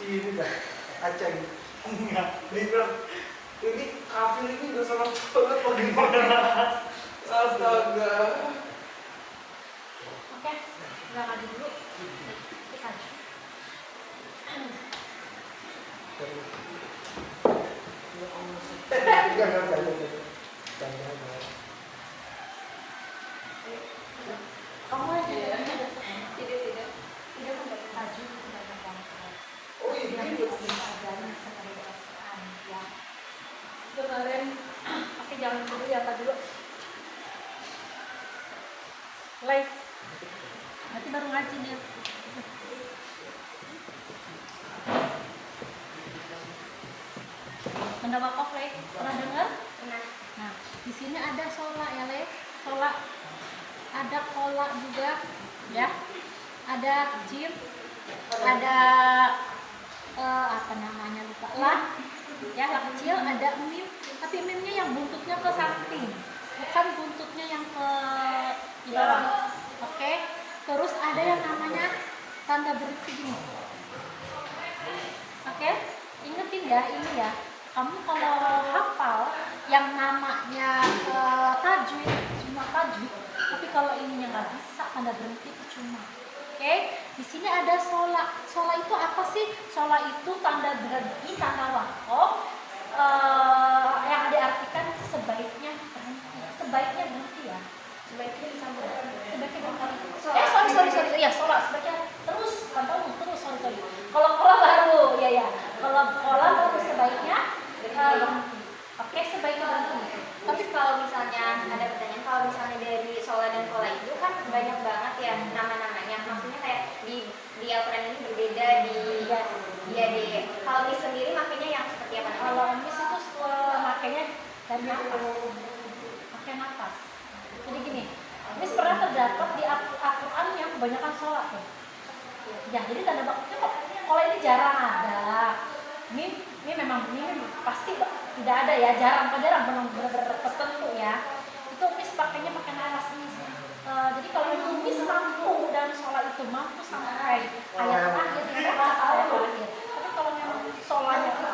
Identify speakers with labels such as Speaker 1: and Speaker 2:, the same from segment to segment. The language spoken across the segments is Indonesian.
Speaker 1: ini dah aceng enggak dia bilang ini kafir ini udah salah banget bagaimana astaga.
Speaker 2: Oke, nggak ngaji dulu. Kita ngaji. Kamu aja ya? Tidak maju tidak bangsa.
Speaker 1: Oh iya,
Speaker 2: Yang diajarin seperti Al-Quran ya. Kemarin, oke jangan dulu ya, apa dulu? Live. Nanti baru ngaji nih. Benda wakaf Le, pernah dengar?
Speaker 3: Pernah.
Speaker 2: Nah, di sini ada sholat ya Le, sholat. Ada kolak juga, ya. Ada jim, ada apa namanya lupa lah, ya lah kecil. Ada mim, tapi mimnya yang buntutnya ke samping, bukan buntutnya yang ke bawah. Oke. Terus ada yang namanya tanda berhenti gini. Oke, ingetin ya ini ya. Kamu kalau hafal yang namanya tajwid, cuma tajwid. Tapi kalau ininya nggak bisa, tanda berhenti itu cuma. Oke, di sini ada sholat. Sholat itu apa sih? Sholat itu tanda berhenti, tanda wakaf. Yang diartikan sebaiknya berhenti. Sebaiknya berhenti ya. Sebaiknya disambung. Sebaiknya berhenti. Sorry. Ya, sholat sebaiknya terus. Pantau terus. Sorry. Kalau baru, ya. Kalau baru sebaiknya berhenti. Oke, sebaiknya berhenti.
Speaker 3: Tapi kalau misalnya ada pertanyaan, kalau misalnya dari sholat dan kola itu kan banyak banget ya nama-namanya. Maksudnya kayak di Al-Quran ini berbeda di di kalau mis sendiri makanya yang seperti apa?
Speaker 2: Kalau mis itu makanya dari nafas, pakai nafas. Jadi gini, mis pernah terdapat di Al-Quran yang kebanyakan sholat ya. Ya, jadi tanda waktunya kok kalau ini jarang ada. Ini memang pasti tidak ada ya, jarang benar-benar tertentu ya. Itu mis pakainya pakai nafas mis. Jadi kalau mis mampu dan sholat itu mampu sampai ayat terakhir itu ayat terakhir. Tapi kalau memang sholatnya itu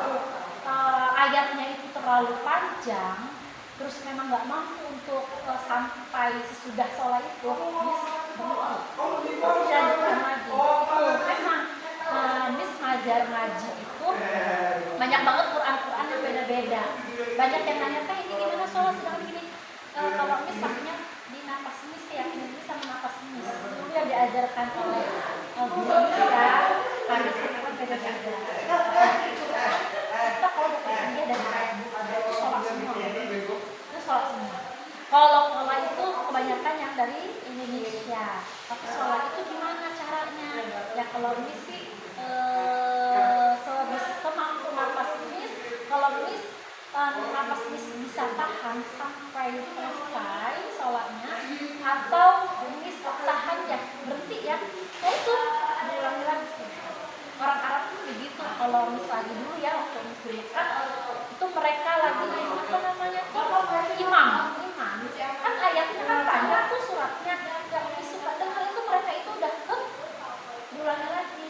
Speaker 2: ayatnya itu terlalu panjang, terus memang nggak mampu untuk sampai sesudah sholat itu, mis berhenti. Tidak lagi. Memang mis ngajar ngaji itu banyak banget Quran yang beda-beda. Banyak yang nanya teh ini gimana sholat sedangkan gini. Kalau mis pakainya di nafas mis, keyakinan mis sama nafas mis. Itu yang diajarkan oleh guru mis ya. Karena sekarang beda-beda. Kita kalau dapat dia dari itu sholat semua. Itu sholat semua. Kalau itu kebanyakan yang dari Indonesia. Tapi sholat itu gimana caranya? Ya kalau mis sih semampu nafas mis. Kalau mis nafas mis bisa tahan sampai selesai sholatnya, atau mis tahan ya berhenti ya. Nah itu diulangi lagi. Orang Arab tuh begitu. Kalau mis lagi dulu ya waktu mis di Mekah itu mereka lagi apa namanya imam kan ayatnya kan panjang tuh suratnya, yang mis suka dengar itu mereka itu udah diulangi lagi.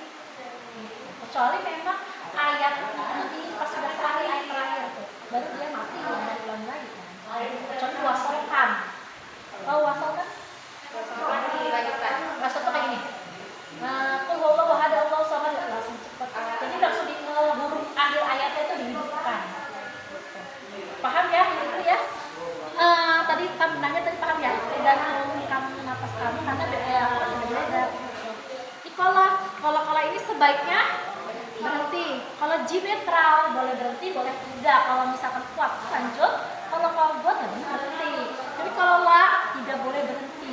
Speaker 2: Kecuali memang ayat itu di pas sudah terakhir ayat terakhir tuh baru dia mati dan diulangi lagi kan. Kecuali wasolkan. Oh wasolkan? Wasol tuh kayak gini. Qul huwallahu ahad Allahu samad, langsung cepat. Jadi langsung di huruf akhir ayatnya itu dihidupkan. Paham ya itu ya? Tadi kamu nanya tadi paham ya? Tergantung kamu nafas kamu karena beda-beda. Kalau ini sebaiknya berhenti. Kalau jim netral boleh berhenti, boleh tidak. Kalau misalkan kuat lanjut. Kalau buat ya berhenti. Tapi kalau la tidak boleh berhenti.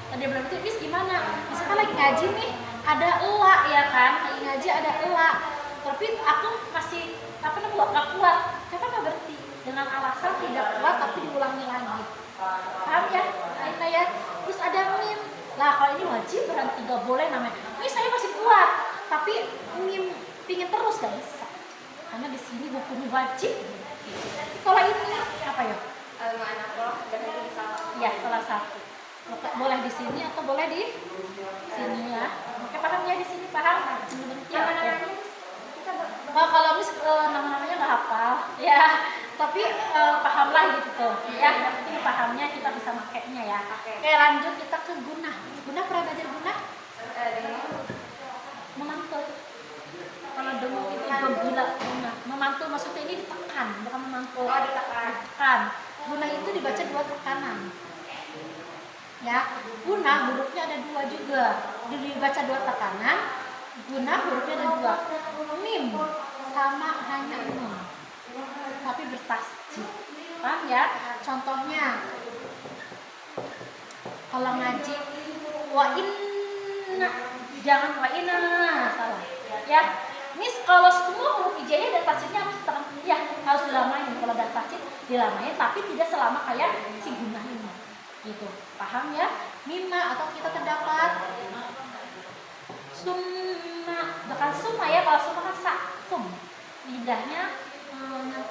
Speaker 2: Tadi berhenti, bis gimana? Misalkan lagi ngaji nih, ada la ya kan? Lagi ngaji ada la. Tapi aku masih nggak kuat. Kenapa nggak berhenti? Dengan alasan tidak kuat tapi diulangi lagi. Paham ya? Aina ya. Terus ada mim. Lah kalau ini wajib berhenti, nggak boleh namanya. Ini saya masih kuat, tapi mim pingin terus nggak bisa. Karena di sini hukum wajib. Kalau ini apa ya? Ya salah satu. Boleh di sini atau boleh di sini ya. Oke paham ya di sini paham? Berhenti ya. pakainya ya.
Speaker 3: Oke.
Speaker 2: Oke, lanjut kita ke gunah. Gunah pernah belajar gunah?
Speaker 3: Dengan
Speaker 2: Memantul. Kalau dengung itu gila gunah. Memantul maksudnya ini ditekan, bukan memantul.
Speaker 3: oh ditekan.
Speaker 2: Tekan. Gunah itu dibaca 2 tekanan. Ya, gunah hurufnya ada 2 juga. Dibaca 2 tekanan. Gunah hurufnya ada 2. Mim sama hanya nun. Tapi bertasjid. Paham ya? Contohnya kalau ngaji wa inna, jangan wa inna, salah. Ya. Ini kalau semua huruf hijaiyah dan tasjidnya harus ya harus dilamain. Kalau ada tasjid dilamain, tapi tidak selama kayak si gunah ini. Gitu. Paham ya? Mimma atau kita terdapat summa, bukan summa ya, kalau summa kan sa, sum. Lidahnya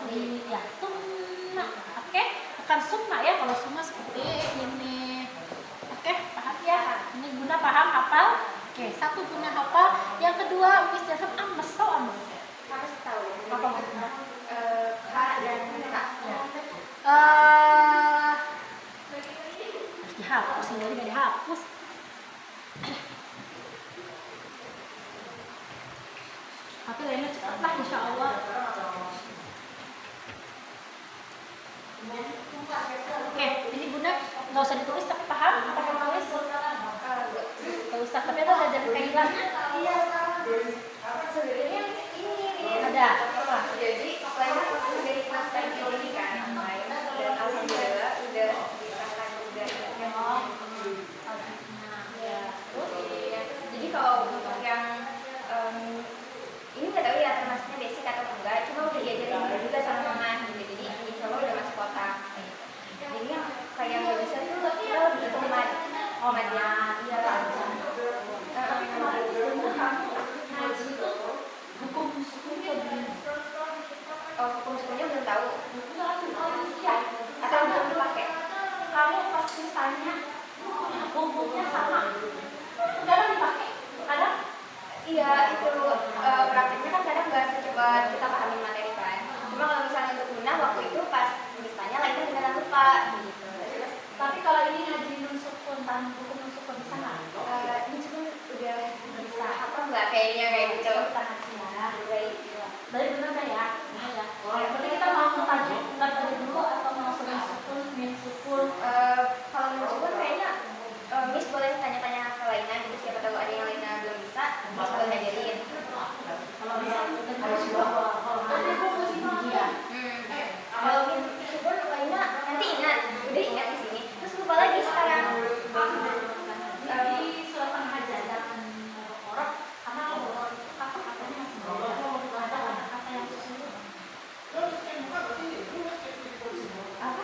Speaker 2: di ya summa. Oke? Bukan summa ya, kalau summa seperti ini. Oke, paham ya? Ini guna paham, hafal. Oke, satu guna hafal. Yang kedua, Miss Jasem ames, tau ames?
Speaker 3: Harus tahu.
Speaker 2: Apa maksudnya?
Speaker 3: K dan K.
Speaker 2: Harus dihapus, ini nggak dihapus. Tapi lainnya cepatlah insya Allah. Oke, ini bunda nggak usah ditulis tapi paham apa yang tulis? Nggak usah, tapi ada belajar kailannya.
Speaker 3: Sebenarnya ini
Speaker 2: Ada apa?
Speaker 3: jadi lainnya dari kelas tadi ini kan lain dan alhamdulillah udah dikatakan udah
Speaker 2: Ya,
Speaker 3: jadi kalau untuk yang ini nggak tahu ya termasuknya basic atau enggak, cuma udah diajarin juga sama mama gitu, jadi insya Allah udah masuk kota. Jadi yang kayak nggak bisa tuh lebih ke mat ya, iya lah.
Speaker 2: hukum sukunya belum.
Speaker 3: Oh, hukum sukunya belum tahu.
Speaker 2: Ya,
Speaker 3: Atau belum dipakai.
Speaker 2: kamu pasti tanya hukumnya sama. Kadang dipakai, kadang
Speaker 3: Iya, itu prakteknya kan kadang nggak secepat kita pahamin materi kan. Cuma kalau misalnya untuk guna waktu itu pas misalnya lainnya beneran lupa gitu.
Speaker 2: tapi kalau ini ngaji nun sukun, hukum nun sukun bisa nggak?
Speaker 3: Ini cuma udah bisa apa nggak kayaknya kayak gitu.
Speaker 2: Kita ngaji ya. Dari benar nggak ya? Benar ya. Yang penting kita mau tajuk tajuk dulu atau mau nun sukun, min sukun.
Speaker 3: Kalau menurut kayaknya Miss boleh tanya-tanya ke Laina gitu, siapa tahu ada yang Laina belum bisa, Miss boleh ngajarin.
Speaker 2: Kalau bisa kita harus bawa. Tapi aku masih dia.
Speaker 3: Kalau Miss pun Laina nanti ingat, udah ingat di sini, terus lupa lagi sekarang.
Speaker 2: Jadi surat hajar dan orang karena orang itu kata-katanya masih banyak. Ada kata-kata yang sulit. Apa?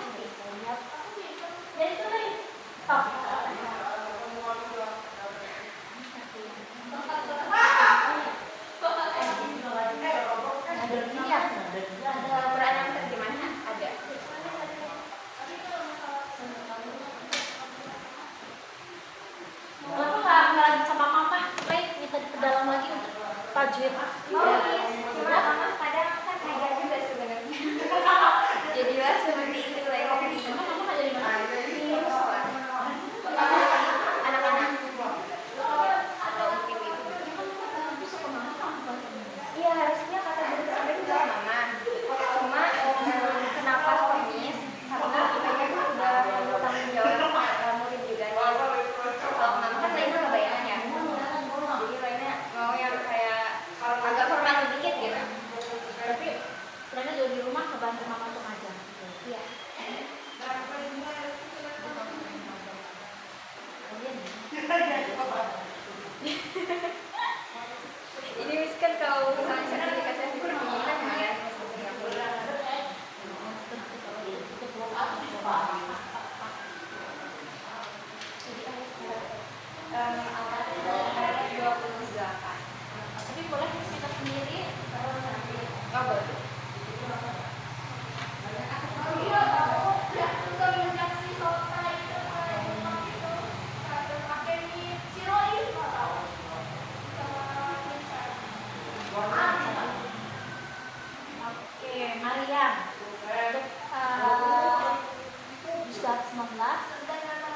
Speaker 2: Ya itu lain. Stop.
Speaker 3: Ada Quran yang terjemahnya ada.
Speaker 2: Kenapa nggak lanjut sama mama? Baik, minta diperdalam lagi untuk tajwid.
Speaker 3: Cuma mama kadang kan ngajar juga sebenarnya. Jadilah seperti itu Laina tadi.
Speaker 2: Emang mama nggak jadi mana?
Speaker 3: Di musola. Anak-anak. Atau mungkin itu. Iya harusnya kata guru SMP juga mama. Cuma kenapa komis? Karena IPK itu udah tanggung jawab murid juga nih. Kalau mama kan lainnya nggak bayangan ya. Jadi lainnya mau yang kayak agak formal dikit gitu.
Speaker 2: Tapi Rena juga di rumah ngebantu mama untuk ngajar.
Speaker 3: Iya. Ini Miss kan kalau misalnya sertifikasi di pertanian kan lumayan masuk Singapura. Ayat 28.
Speaker 2: Tapi boleh kita sendiri.
Speaker 3: Oh boleh.
Speaker 2: Oke, Maria. Surat 19.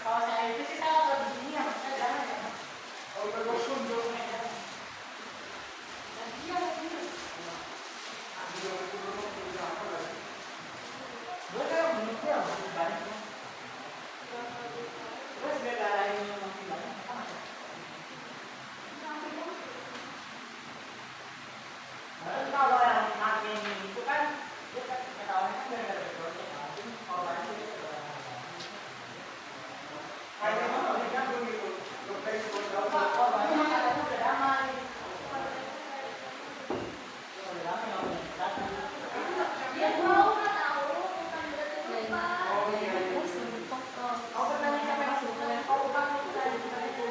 Speaker 2: Kalau saya itu sih saya lebih sini ya, saya jarang ya. Gue kan menurutnya masih banyak ya. Terus gara-gara ini masih banyak, apa masih? Kalau yang makin itu kan, dia kan ketahuannya kan gara-gara project, kalau banyak itu kayak mana mereka begitu, kalau banyak katanya udah damai. Udah damai nggak boleh datang. Dia mau nggak tahu, bukan berarti lupa. Oh iya. Kau pernah siapa yang suka? Kau bukan bukan itu.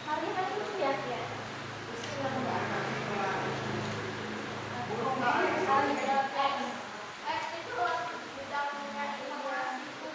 Speaker 3: Hari ini lihat ya. X itu bidangnya informasi itu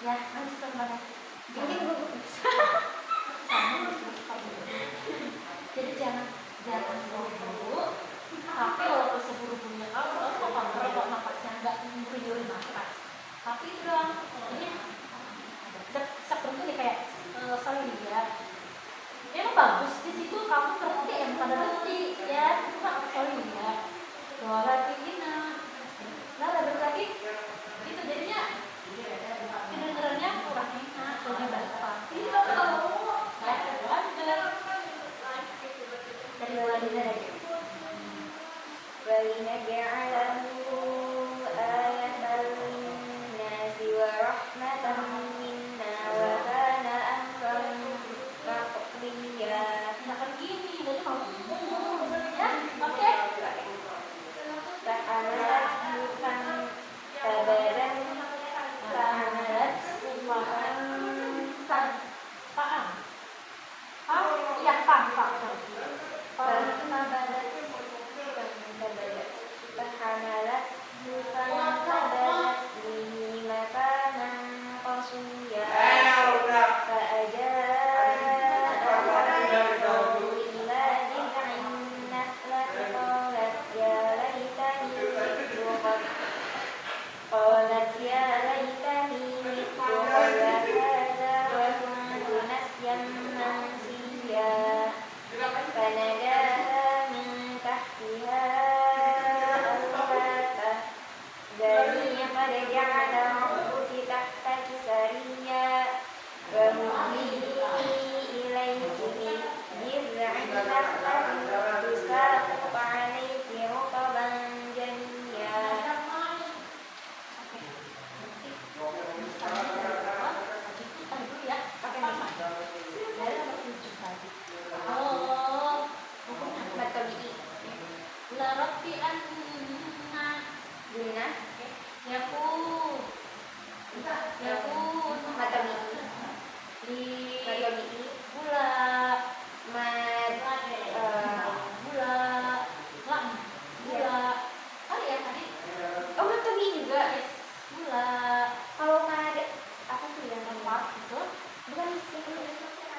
Speaker 2: Ya, lanjut ke mana?
Speaker 3: Mungkin gugup.
Speaker 2: Jadi jangan buru-buru. Tapi walaupun seburu-burunya kamu kalau napasnya nggak nyuri nafas. Tapi dong, ini seperti ini kayak saya lihat. Emang bagus di situ kamu berhenti ya, bukan berhenti ya. Sorry ya. Dua lagi ini. Nah, lebih lagi itu jadinya kedengarannya kurang enak, lebih baik tapi dari mulai aja.
Speaker 3: وَلِنَجْعَلَهُ آيَةً لِلنَّاسِ وَرَحْمَةً مِنَّا وَكَانَ أَمْرًا مَقْضِيًّا.
Speaker 2: Misalkan gini, jadi kamu ya, oke.
Speaker 3: فَحَمَلَتْهُ فانتبذت به مكانا قصيا فأجاءها إلى جذع النخلة قالت يا ليتني مت قبل هذا وكنت نسيا منسيا فناداها من تحتها ألا تحزني قد جعل ربك تحتك سريا فهزي إليك بجذع النخلة تساقط عليك رطبا جنيا.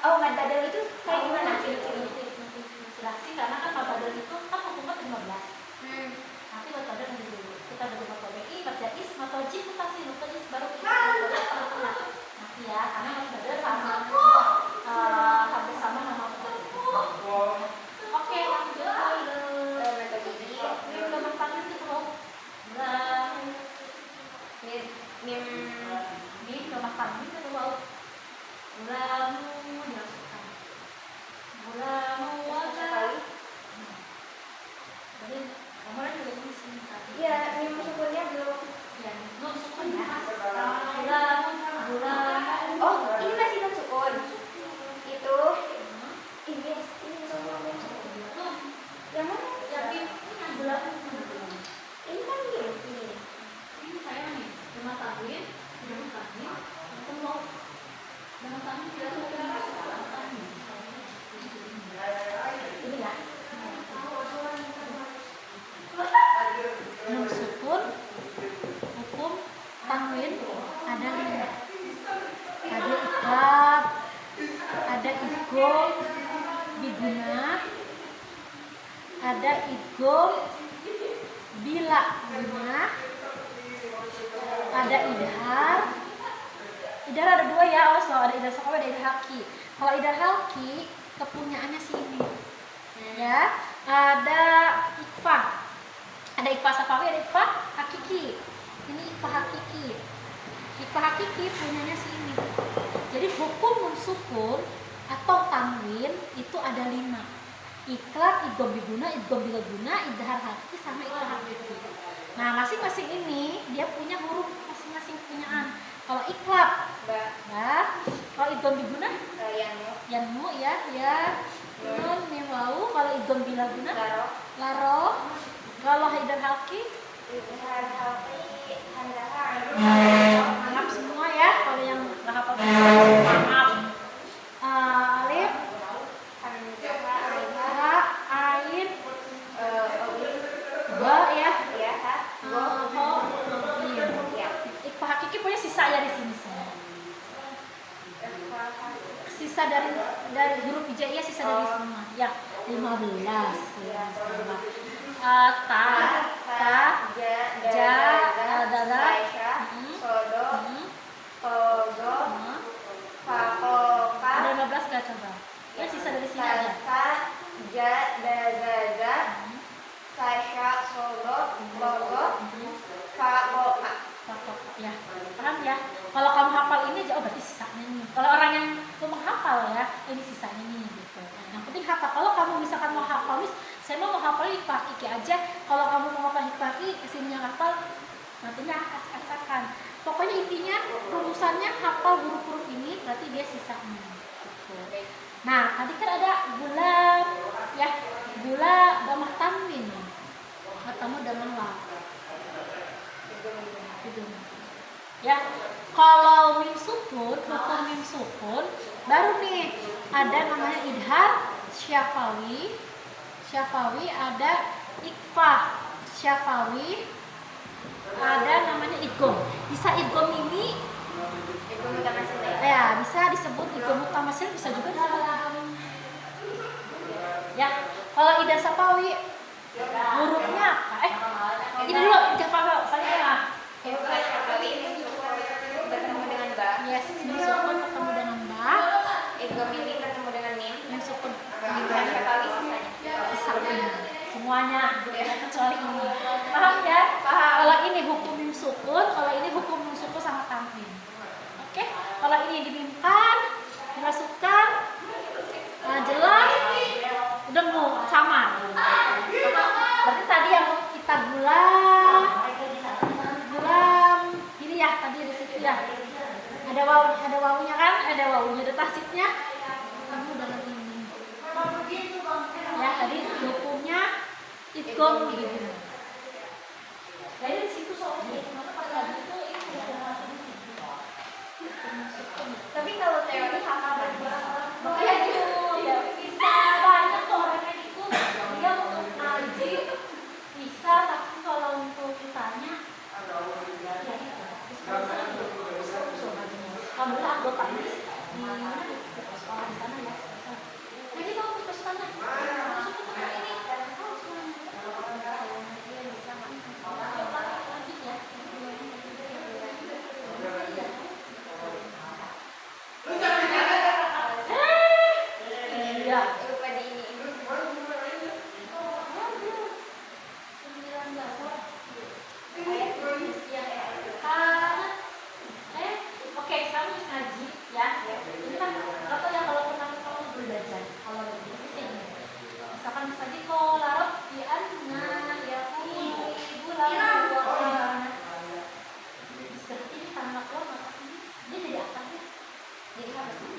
Speaker 3: Oh, mad badal itu kayak gimana ciri-cirinya?
Speaker 2: Karena kan mad badal itu kan hukumnya 15.
Speaker 3: Hmm.
Speaker 2: Nanti mad badal yang dulu. Kita dari mad tabi'i, mad jaiz, mad wajib, mutasi, mutasi baru kita. Nanti ya, karena mad badal sama hampir sama nama badal. Oke, lanjut.
Speaker 3: Mad tabi'i.
Speaker 2: Ini udah bertanya gitu loh. Mim udah makan gitu loh. Mulamu dimasukkan. Mulamu wajah. Jadi kemarin juga di sini tadi.
Speaker 3: Iya, mim sukunnya belum.
Speaker 2: Ya, non sukun ya. Mulamu.
Speaker 3: Oh, ini masih non sukun. Itu. Ini semua mim sukun. Yang mana?
Speaker 2: Yang ini yang mulamu.
Speaker 3: Ini kan mim.
Speaker 2: Ini saya nih, cuma tanwin, cuma tanwin, ketemu. Dengan tanwin tidak ada ini ya. Nun sukun, hukum tanwin ada 5. Ada iqlab, ada idgham biguna, ada idgham bila guna, ada idhar. Idhar ada 2 ya, awas loh, ada idhar sahawi, ada idhar haki. Kalau idhar haki kepunyaannya sini ya, ada ikhfa, ada ikhfa sahawi, ada ikhfa hakiki. Ini ikhfa hakiki. Ikhfa hakiki punyanya sini. Jadi hukum nun sukun atau tanwin itu ada 5. Iqlab, idgham biguna, idgham bila guna, idhar haki sama idhar hakiki. Nah, masing-masing ini dia punya huruf masing-masing punyaan. Kalau iqlab, kalau idgham biguna, yanmu ya, nun mim wawu. Kalau idgham bila guna, laro. Kalau idhar haki, maaf semua ya. Kalau yang nggak hafal, maaf. Alif, ha, ain, ba ya, ho, mim. Ikhfa hakiki punya sisa ya di sini semua. 15.
Speaker 3: Ya.
Speaker 2: Ta, ja, dada,
Speaker 3: Saisha, sodo, togo, fakoka,
Speaker 2: ada 15 gak coba? Ya sisa dari sini aja.
Speaker 3: sasa, ja, dada, Sasha, sodo, logo, fakoka.
Speaker 2: Ya, paham ya? Kalau kamu hafal ini aja, oh berarti sisanya nih. Kalau orang yang belum menghafal ya, ini sisanya nih gitu. Yang penting hafal. Kalau kamu misalkan mau hafal, saya mau hafal hikmah iki aja. Kalau kamu mau hafal hikmah iki, kesininya hafal, nantinya akan. Pokoknya intinya rumusannya hafal huruf-huruf ini, berarti dia sisanya. Gitu. Nah, tadi kan ada gula, ya, gula damah tanwin, ketemu dengan wa. Ya, kalau mim sukun, hukum mim sukun, baru nih ada namanya idhar syafawi, ada ikfah syafawi, ada namanya idgham. Bisa idgham ini,
Speaker 3: Idgham mutamasil ya.
Speaker 2: ya bisa disebut idgham mutamasil, bisa juga disebut. Ya, kalau idhar syafawi hurufnya ini dulu hafal saya.
Speaker 3: Idgham syafawi bertemu dengan ba.
Speaker 2: Yes, mim sukun ketemu dengan ba.
Speaker 3: Idgham ini bertemu dengan mim.
Speaker 2: Mim sukun
Speaker 3: Idgham syafawi sisanya.
Speaker 2: semuanya kecuali ini. Paham ya?
Speaker 3: Paham.
Speaker 2: Kalau ini hukum mim sukun, kalau ini hukum mim sukun sama tanwin. Oke? Kalau ini dimimkan, dimasukkan, jelas, udah mau sama. Berarti tadi yang kita gulam, ini ya tadi di situ ya. Ada wawunya kan? Ada wawunya, ada tasitnya. Kamu dalam ini. Ya tadi hukumnya idgham gitu. Jadi di situ soalnya kenapa pas tadi itu
Speaker 3: Tapi kalau teori hafal
Speaker 2: makanya gitu ya bisa banyak tuh orang kayak gitu dia untuk ngaji bisa tapi kalau untuk ditanya ya gitu alhamdulillah anggota ini di mana di sekolah di sana ya jadi kamu ke sana masuk ke tempat ini tahu semuanya bisa lanjut ya. Iya.
Speaker 3: lupa di ini.
Speaker 2: Oke, sekarang kita ngaji ya. Ini kan apa ya kalau pernah kamu belajar kalau lagi ini. Misalkan tadi kalau larut di anna ya ibu lalu seperti ini tangan aku maka ini dia jadi apa sih? Jadi apa sih?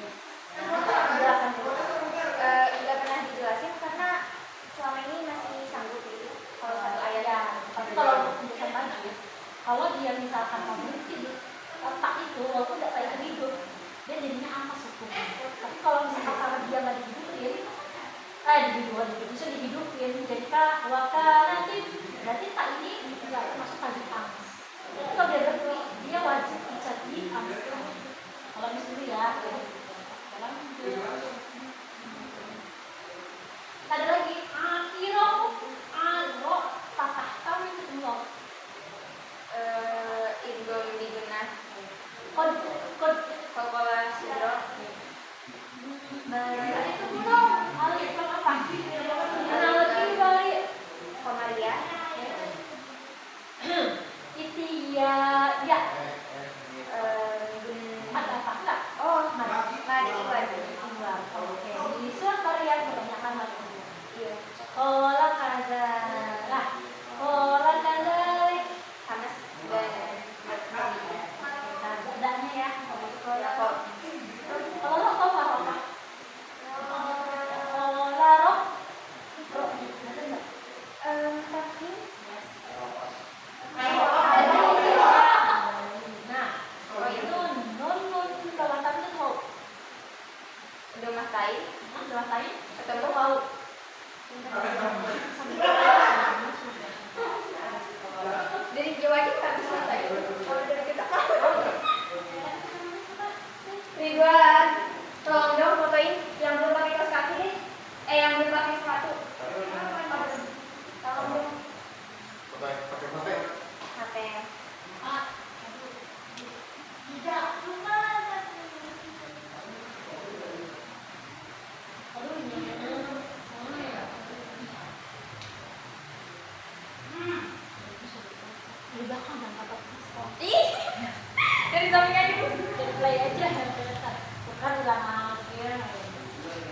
Speaker 2: Penjelasan dulu.
Speaker 3: Nggak pernah dijelasin karena selama ini masih sanggup gitu. Kalau satu ayat
Speaker 2: Ya, tapi kalau untuk penjelasan tadi, kalau dia misalkan kamu hidup, otak itu walaupun data itu hidup, dia jadinya apa suku. Tapi kalau misalkan sama dia nggak dihidupin, bisa dihidupin, jadi wakaratin, berarti tak ini nggak masuk tadi amas. Tapi kalau dia berarti dia wajib jadi amas. Kalau misalnya ya, ada lagi akhiro alo patah tahu itu belum
Speaker 3: idgham digunah
Speaker 2: kod
Speaker 3: kokola sidro
Speaker 2: itu belum alif apa analogi balik
Speaker 3: komaria
Speaker 2: itu ya ada apa enggak
Speaker 3: oh mari iwan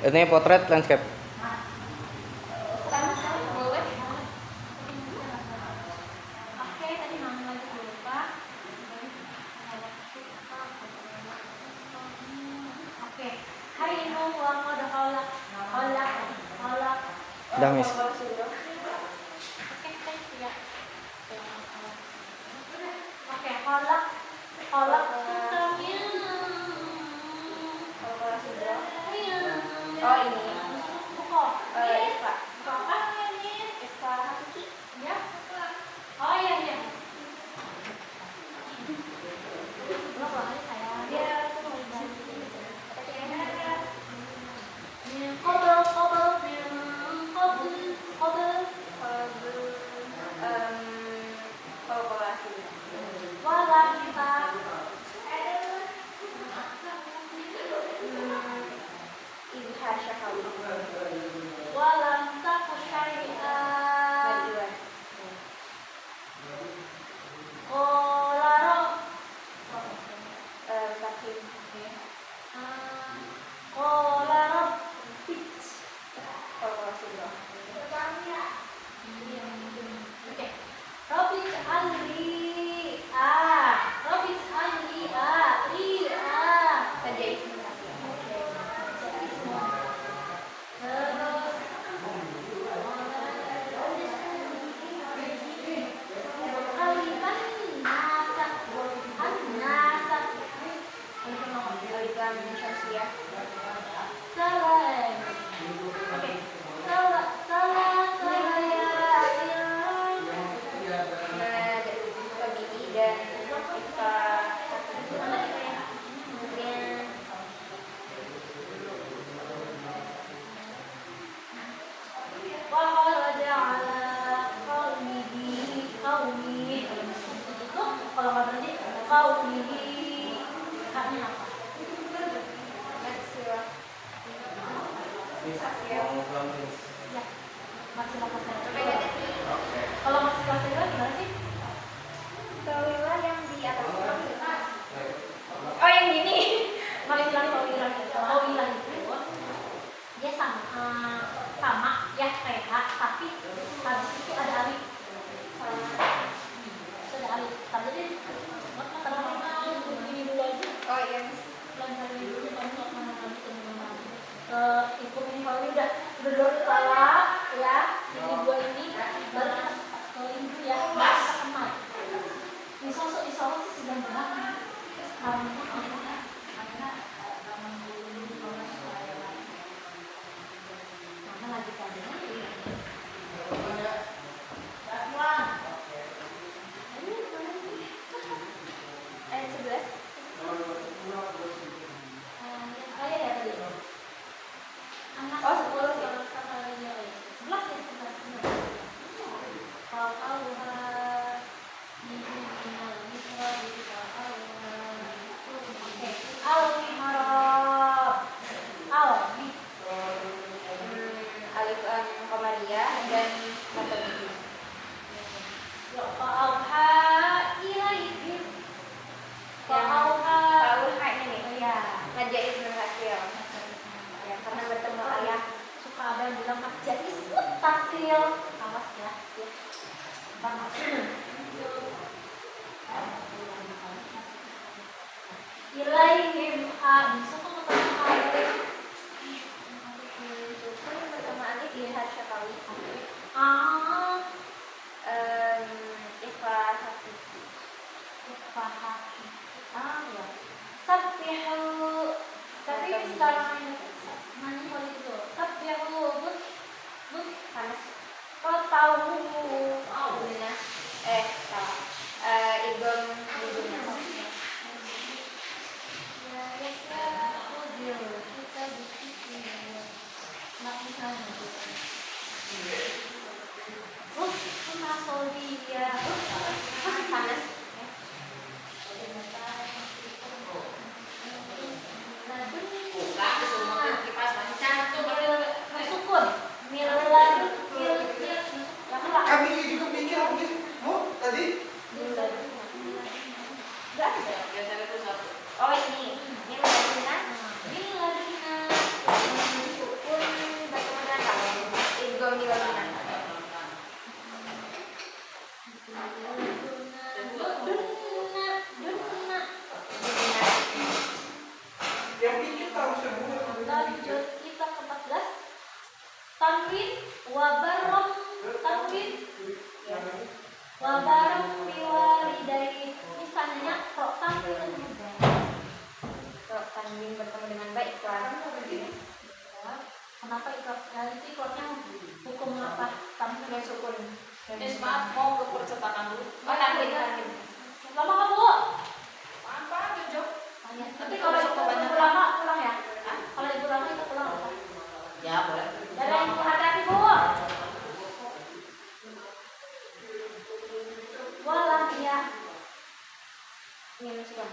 Speaker 4: Ini potret landscape.
Speaker 3: Boleh.
Speaker 2: Oke, tadi mama lagi lupa. Oke, hari ini wa qad khalaq.
Speaker 4: Udah, Miss.
Speaker 2: Oke, thank you ya. Oke, khalaq
Speaker 3: Oh ini.
Speaker 2: Bukan.
Speaker 3: Iva.
Speaker 2: Apa ini?
Speaker 3: Iva Hakiki.
Speaker 2: Ya. Oh iya iya. Belum lagi saya.
Speaker 3: Dia
Speaker 2: Min qabl
Speaker 3: kolaborasi.
Speaker 2: wala kita
Speaker 3: Izhar Syakawi.
Speaker 2: walam taku syai'an
Speaker 3: Bajuan.
Speaker 2: qala
Speaker 3: Takim.
Speaker 2: qala rabbik
Speaker 3: Kolaborasi.
Speaker 2: oke rabbik alli
Speaker 3: Saja ismu. Alifam Syamsiah. Mad Tabidi dan Ifa kemudian Matsila.
Speaker 2: Kalau masih kelas gimana sih?
Speaker 3: Kawilah yang di atas. Oh yang gini.
Speaker 2: Kawilah itu dia sama ya kayak H, tapi habis itu ada alif. Ada alif. Tapi jadi ini dulu aja.
Speaker 3: Oh iya.
Speaker 2: Pelajari dulu kamu nggak mana lagi teman-teman. Ikut ini kalau udah dua kepala ya, ini dua ini baru kita ke ini ya, baru kita kenal. Ini sosok sih sedang berapa? Sekarang mana lagi tadi?
Speaker 3: Ayat 11.
Speaker 2: Saya ya tadi. Anak
Speaker 3: Oh, 10 ya.
Speaker 2: 11 ya. Kalau tahu oke, al-mihrab.
Speaker 3: Alif Qamariyah dan Matabidi.
Speaker 2: Fa'auha ilaihim. Fa'auha.
Speaker 3: Tahu haknya nih.
Speaker 2: Ya.
Speaker 3: Najais berhasil. Ya, karena bertemu ayah.
Speaker 2: Suka ada yang bilang majais mutasil. Awas ya. Panas. Ilaihim bisa tuh ketemu alif.
Speaker 3: Bertemu alif di Syakawi. Ifa Hakiki.
Speaker 2: Fahaki. Ya. Sabbihu. Tapi sekarang ini nanya kalau itu. Sabbihu but
Speaker 3: Panas.
Speaker 2: kau tahu
Speaker 3: Guna. Salah. Idom Guna. Panas.
Speaker 1: Kami juga mikir mungkin, tadi
Speaker 3: Enggak ada. Oh ini laduna.
Speaker 2: wabarum biwalidayhi. Misalnya kok tampil
Speaker 3: Kalau tanwin bertemu dengan ba ikrar.
Speaker 2: kenapa ikrar? Itu ikrarnya hukum apa? Tampil
Speaker 3: Dengan sukun.
Speaker 4: Miss, maaf mau ke percetakan dulu.
Speaker 3: Oh, tanwin, tanwin.
Speaker 2: lama nggak Bu?
Speaker 4: Apa Jojo?
Speaker 2: Nanti kalau ibu lama pulang ya? Kalau ibu lama itu pulang apa?
Speaker 4: Ya boleh.
Speaker 2: Dadah ibu, hati-hati Bu. Walam ya.
Speaker 3: Dengan sukun.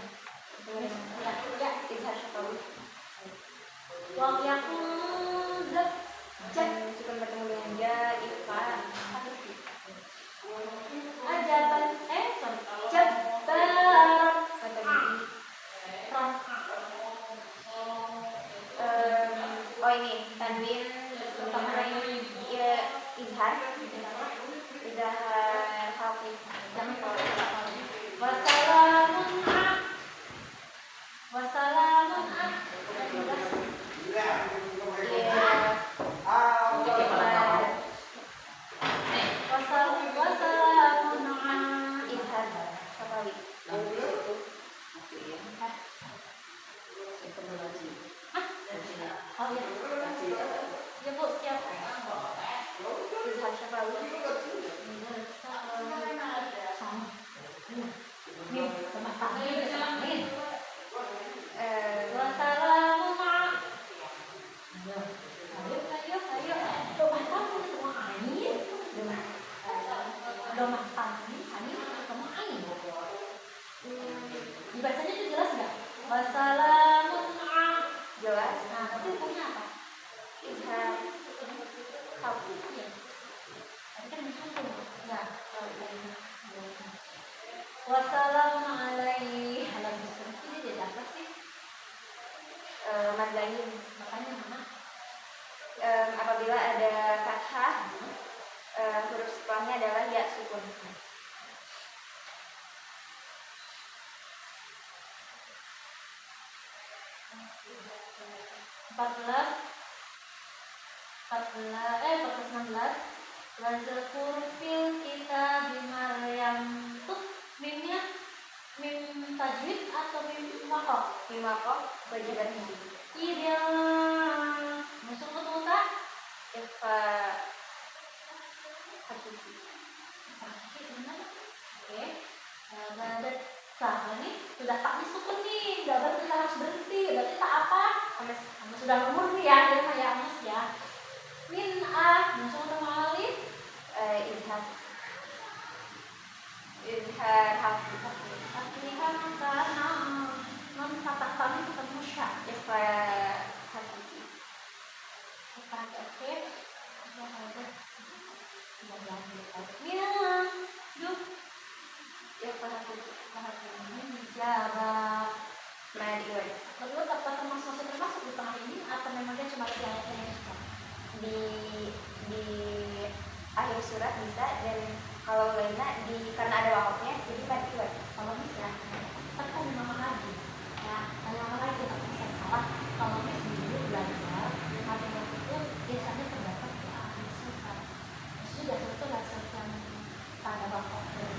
Speaker 2: Ya.
Speaker 3: Izhar syafawi.
Speaker 2: Wal yakun
Speaker 3: Dan sukun bertemu dengan ja ikrar.
Speaker 2: ajaban jabbar
Speaker 3: Oh ini tanwin mengenai izhar hafi.
Speaker 2: wasalamun
Speaker 3: Izhar syafawi.
Speaker 2: oh ya ya Bu siap
Speaker 3: Izhar syafawi.
Speaker 2: nih sama tangan
Speaker 3: Eh,
Speaker 2: wassalamun ayo ayo domah tamu semua ain domah tamu ain semua ain dibacanya itu jelas nggak wassalamun
Speaker 3: jelas.
Speaker 2: nah tapi hukumnya apa
Speaker 3: Izhar hafi.
Speaker 2: iya tadi kan disukun ya wassalamun alaihi halam ini dia apa sih
Speaker 3: Mad lain.
Speaker 2: makanya mana
Speaker 3: Apabila ada fathah, huruf setelahnya adalah ya sukun.
Speaker 2: empat belas 16 wazkur fil kita Maryam tuh mimnya mim tajwid atau mim wakof
Speaker 3: Imakoh kewajiban hindi.
Speaker 2: iya masuk ke tuta
Speaker 3: Ifa hakiki.
Speaker 2: oke ada sah nih sudah tak disukun nih nggak berarti kita harus berhenti berarti tak apa
Speaker 3: Ames
Speaker 2: kamu sudah umur nih ya dia mah ya Mas ya min masuk ke alif
Speaker 3: izhar hafi.
Speaker 2: Artinya karena memfatah kami ketemu syak.
Speaker 3: Ifa hakiki.
Speaker 2: Oke. Ya, yuk.
Speaker 3: Ifa hakiki.
Speaker 2: Jawab.
Speaker 3: Mad iwad.
Speaker 2: Menurut apa termasuk di tengah ini atau memang dia cuma di ayat yang suka?
Speaker 3: Di akhir surat bisa, dan kalau lainnya karena ada wakafnya jadi mad iwad.
Speaker 2: Kalau misalnya, kan ada nama lagi. Ya, ada nama lagi tapi saya salah. Kalau misalnya dulu belajar, matematik itu biasanya terdapat di akhir surat. Maksudnya biasa itu nggak surat yang pada wakaf dari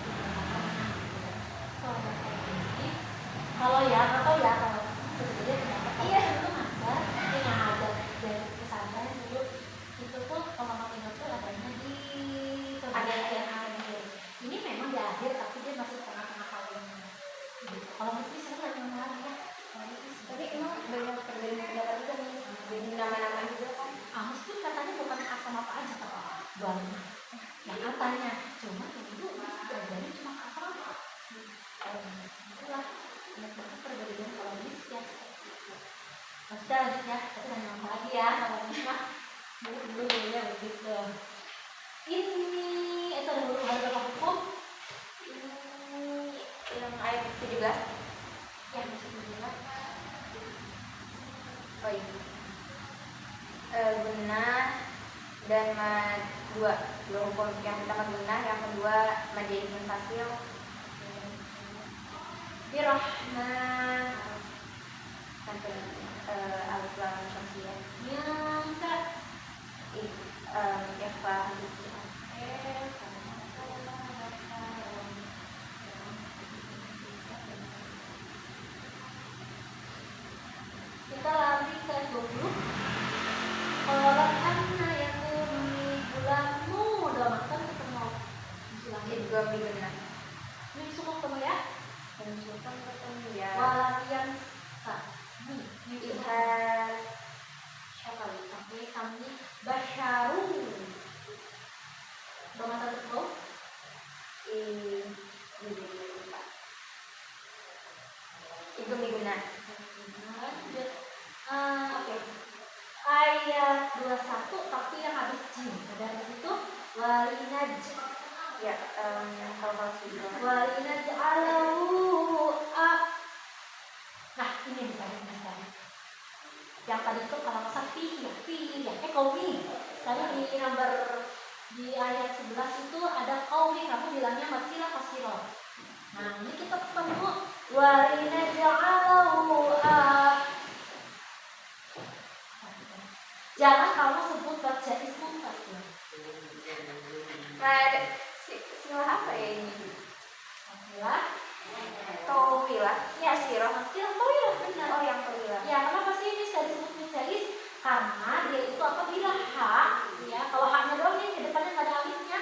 Speaker 2: kalau ya atau ya kalau sebetulnya terdapat
Speaker 3: Iya.
Speaker 2: itu ada yang ada dari pesantren dulu itu tuh kalau matematik itu adanya di bagian akhir. Ini memang di akhir tapi dia masih tengah-tengah kalimatnya. Gitu. Kalau mesti sebenarnya yang lagi ya.
Speaker 3: Tapi emang banyak perbedaan pendapat juga nih, jadi nama-nama juga kan.
Speaker 2: Amos pun katanya bukan asam apa aja kata banyak. Yang katanya cuma dulu belajarnya cuma asam apa. Itulah banyak perbedaan kalau bisa. Maksudnya ya, tapi nanya apa lagi ya kalau mah dulu ya begitu. Ini itu ada beberapa hukum
Speaker 3: Ini yang ayat 17.
Speaker 2: yang bisa dibilang
Speaker 3: Oh iya. Gunnah dan mad dua hukum. Yang pertama gunnah, yang kedua mad jadi munfasil. Birrahman sampai alif lam syamsiyah.
Speaker 2: yang tak
Speaker 3: Ifa
Speaker 2: dhammakan ketemu istilahnya.
Speaker 3: Idgham biguna.
Speaker 2: Ini semua ketemu ya.
Speaker 3: Dan sultan ketemu ya.
Speaker 2: Walatian sa. Ini
Speaker 3: Izhar
Speaker 2: syakali. Tapi kami basyaru. Dhammakan ketemu.
Speaker 3: Idgham biguna.
Speaker 2: Lanjut. Oke. Ayat 21 tapi yang habis jim. Ada di situ walinaj.
Speaker 3: Ya, hal-hal sudah.
Speaker 2: Walinaj alahu Nah, ini yang tadi. Yang tadi itu kalau masa fihi ya. Qaumi. Tadi di nomor di ayat 11 itu ada qaumi, kamu bilangnya masilah kasiro. Nah, ini kita ketemu walinaj alahu jangan kamu sebut baca ismu fasil.
Speaker 3: Ada silah apa ya ini?
Speaker 2: Fasilah,
Speaker 3: Tawilah.
Speaker 2: ya sirah fasil, oh ya benar.
Speaker 3: Oh, yang tawilah.
Speaker 2: Ya, kenapa sih ini saya disebut mujalis? Karena dia itu apabila hak, ya kalau haknya doang nih, di depannya nggak ada alifnya,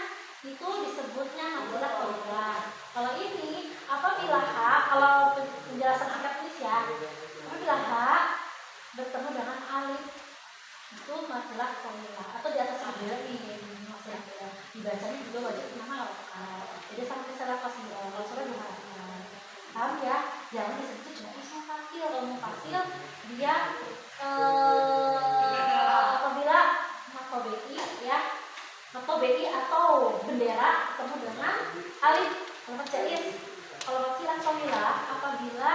Speaker 2: itu disebutnya masilah tawilah. Kalau ini apabila hak, kalau penjelasan singkat tulis ya, apabila hak bertemu dengan alif itu masilah tawilah atau di atas tawilah ini masilah tawilah dibacanya juga wajib nama jadi sampai salah fasil kalau salah gimana paham ya, jangan disebut cuma ismu fasil. Kalau fasil dia apabila matobei ya, matobei atau bendera ketemu dengan alif. Kalau jais, kalau fasilah tawilah apabila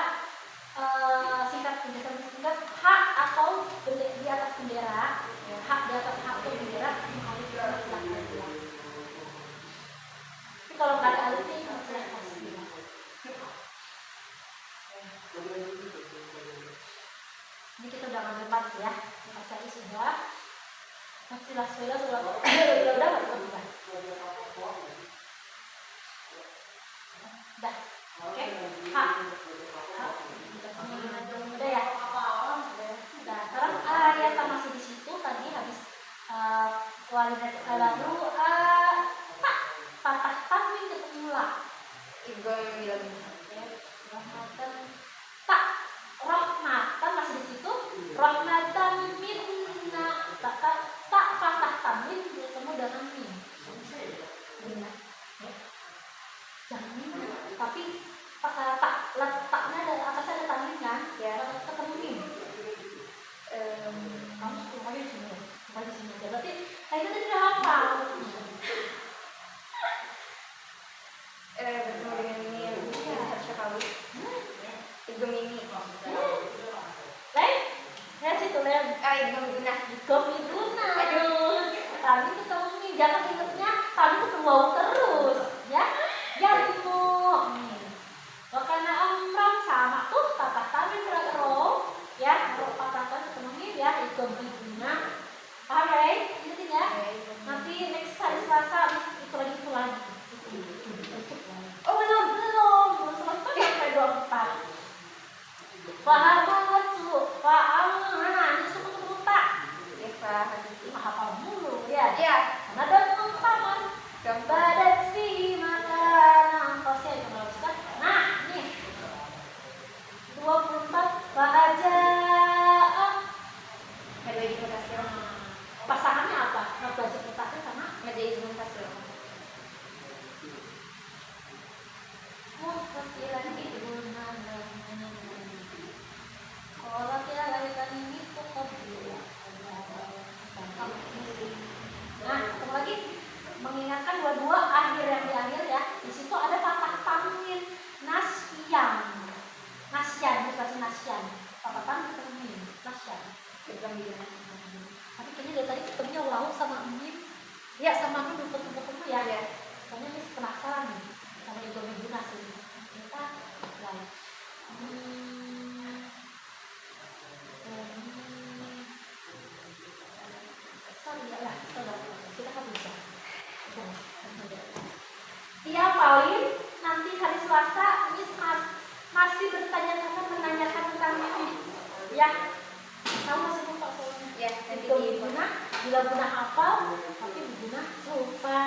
Speaker 2: singkat hak atau di atas bendera ya, hak di atas hak atau bendera alif masilah tawilah. Tapi kalau nggak ada alifnya itu masilah fasilah. Ini kita udah ngambil part ya, kita cari sudah. Masilah tawilah sudah udah. Dah, oke. Hak. Udah ya. Nah, sekarang ayat masih di situ tadi habis walidat lalu patah tanwin ketemu lah.
Speaker 3: Idgham bilang
Speaker 2: Rahmatan tak rahmatan masih di situ. Rahmatan minna tak patah tanwin ketemu dengan min. Benar. Jangan min, tapi taknya ada atasnya ada tanwin kan?
Speaker 3: ya.
Speaker 2: Ketemu min. Kamu suka di sini, suka di sini. Berarti itu tidak hafal.
Speaker 3: Bertemu dengan ini Izhar syakawi. Idgham ini.
Speaker 2: Lihat situ lihat.
Speaker 3: Idgham biguna.
Speaker 2: Gomiduna. Aduh, tadi ketemu min. Jangan ingetnya tadi ketemu wow terus, ya. Jadimu. Karena amram sama tuh patah tanwin ro, ya. Kalau patah tanwin ketemu min ya itu gomiduna. Paham ya? Ingetin ya. Nanti next hari Selasa itu lagi. Oh belum selesai sampai 24. Fahamatu fa'amana ini suku ketemu tak.
Speaker 3: Ya, fahadati.
Speaker 2: Hafal mulu ya.
Speaker 3: Ya,
Speaker 2: Karena ada sama. Badat fi makanan qasir kembali Ustaz. Nah, nih. 24 fa'ajaa.
Speaker 3: ada idgham kasir.
Speaker 2: Pasangannya apa? Mabazir mutakhir sama
Speaker 3: Ada idgham kasir.
Speaker 2: mutakilan ibuna. Kalau ya larikan ini cukup. Nah, ketemu lagi mengingatkan dua-dua akhir yang di akhir ya. Di situ ada patah tanwin nasyan. Nasyan, bukan nasyan. Patah tanwin termin nasyan.
Speaker 3: Idgham biguna.
Speaker 2: Tapi kayaknya dari tadi ketemunya wawu sama mim. Ya, sama mim belum ketemu ya.
Speaker 3: Ya.
Speaker 2: Soalnya ini penasaran nih sama itu biguna sih. Kita lalu. Sorry ya, kita kan bisa. Dia paling nanti hari Selasa Miss masih menanyakan tentang ini. Ya, kamu masih lupa soalnya.
Speaker 3: Ya, nanti
Speaker 2: Itu guna, bila guna hafal, tapi guna lupa.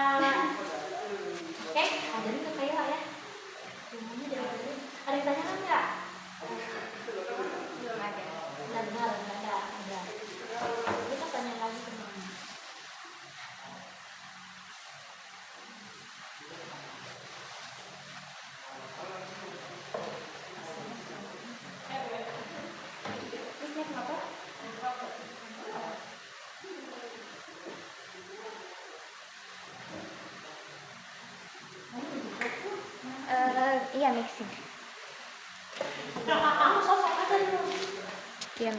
Speaker 2: mixing. Kamu sosok aja dulu. Diam.